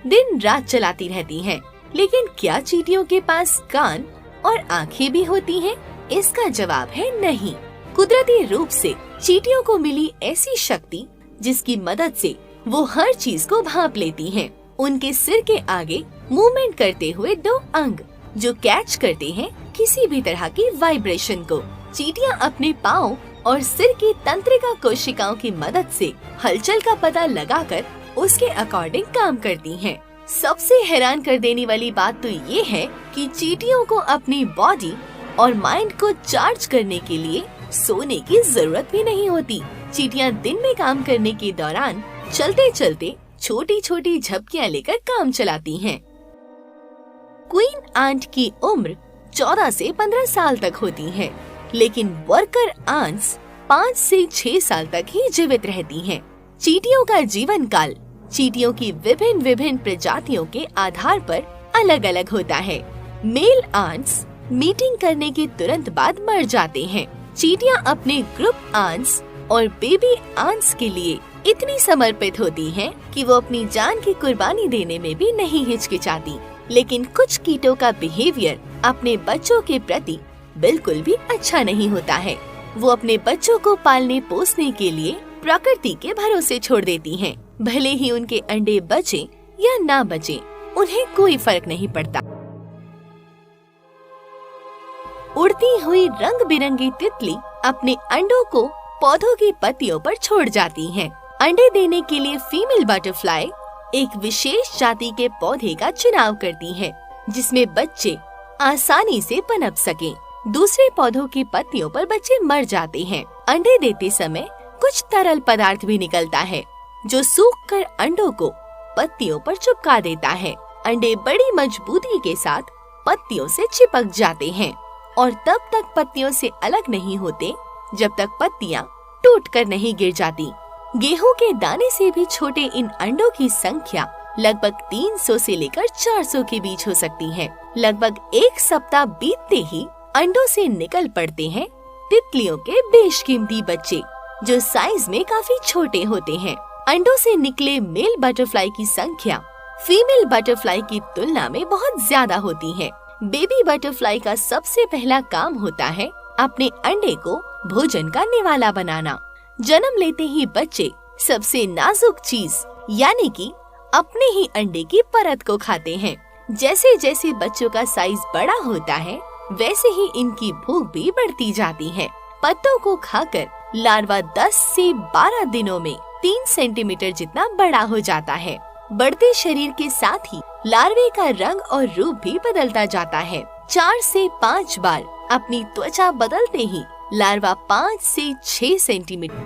दिन रात चलाती रहती हैं। लेकिन क्या चींटियों के पास कान और आँखें भी होती हैं? इसका जवाब है नहीं। कुदरती रूप से चींटियों को मिली ऐसी शक्ति जिसकी मदद से वो हर चीज को भांप लेती हैं। उनके सिर के आगे मूवमेंट करते हुए 2 अंग जो कैच करते हैं किसी भी तरह की वाइब्रेशन को। चींटियां अपने पाँव और सिर की तंत्रिका कोशिकाओं की मदद से हलचल का पता लगाकर उसके अकॉर्डिंग काम करती हैं। सबसे हैरान कर देने वाली बात तो ये है कि चींटियों को अपनी बॉडी और माइंड को चार्ज करने के लिए सोने की जरूरत भी नहीं होती। चींटियां दिन में काम करने के दौरान चलते चलते छोटी छोटी झपकियां लेकर काम चलाती हैं। क्वीन आंट की उम्र 14 से 15 साल तक होती है, लेकिन वर्कर आंट्स 5 से 6 साल तक ही जीवित रहती हैं। चींटियों का जीवन काल चींटियों की विभिन्न प्रजातियों के आधार पर अलग अलग होता है। मेल आंट्स मीटिंग करने के तुरंत बाद मर जाते हैं। चींटियां अपने ग्रुप आंट्स और बेबी आंट्स के लिए इतनी समर्पित होती हैं कि वो अपनी जान की कुर्बानी देने में भी नहीं हिचकिचाती। लेकिन कुछ कीटों का बिहेवियर अपने बच्चों के प्रति बिल्कुल भी अच्छा नहीं होता है। वो अपने बच्चों को पालने पोसने के लिए प्रकृति के भरोसे छोड़ देती हैं। भले ही उनके अंडे बचे या ना बचे, उन्हें कोई फर्क नहीं पड़ता। उड़ती हुई रंग बिरंगी तितली अपने अंडों को पौधों की पत्तियों पर छोड़ जाती हैं। अंडे देने के लिए फीमेल बटरफ्लाई एक विशेष जाति के पौधे का चुनाव करती है जिसमें बच्चे आसानी से पनप सकें। दूसरे पौधों की पत्तियों पर बच्चे मर जाते हैं। अंडे देते समय कुछ तरल पदार्थ भी निकलता है जो सूखकर अंडों को पत्तियों पर चिपका देता है। अंडे बड़ी मजबूती के साथ पत्तियों से चिपक जाते हैं और तब तक पत्तियों से अलग नहीं होते जब तक पत्तियां टूटकर नहीं गिर जाती। गेहूं के दाने से भी छोटे इन अंडों की संख्या लगभग 300 से लेकर 400 के बीच हो सकती है। लगभग 1 सप्ताह बीतते ही अंडों से निकल पड़ते हैं तितलियों के बेशकीमती बच्चे जो साइज में काफी छोटे होते हैं। अंडों से निकले मेल बटरफ्लाई की संख्या फीमेल बटरफ्लाई की तुलना में बहुत ज्यादा होती है। बेबी बटरफ्लाई का सबसे पहला काम होता है अपने अंडे को भोजन का निवाला बनाना। जन्म लेते ही बच्चे सबसे नाजुक चीज यानी कि अपने ही अंडे की परत को खाते हैं। जैसे जैसे बच्चों का साइज बड़ा होता है वैसे ही इनकी भूख भी बढ़ती जाती है। पत्तों को खाकर लार्वा 10 से 12 दिनों में 3 सेंटीमीटर जितना बड़ा हो जाता है। बढ़ते शरीर के साथ ही लार्वे का रंग और रूप भी बदलता जाता है। 4 से 5 बार अपनी त्वचा बदलते ही लार्वा 5 से 6 सेंटीमीटर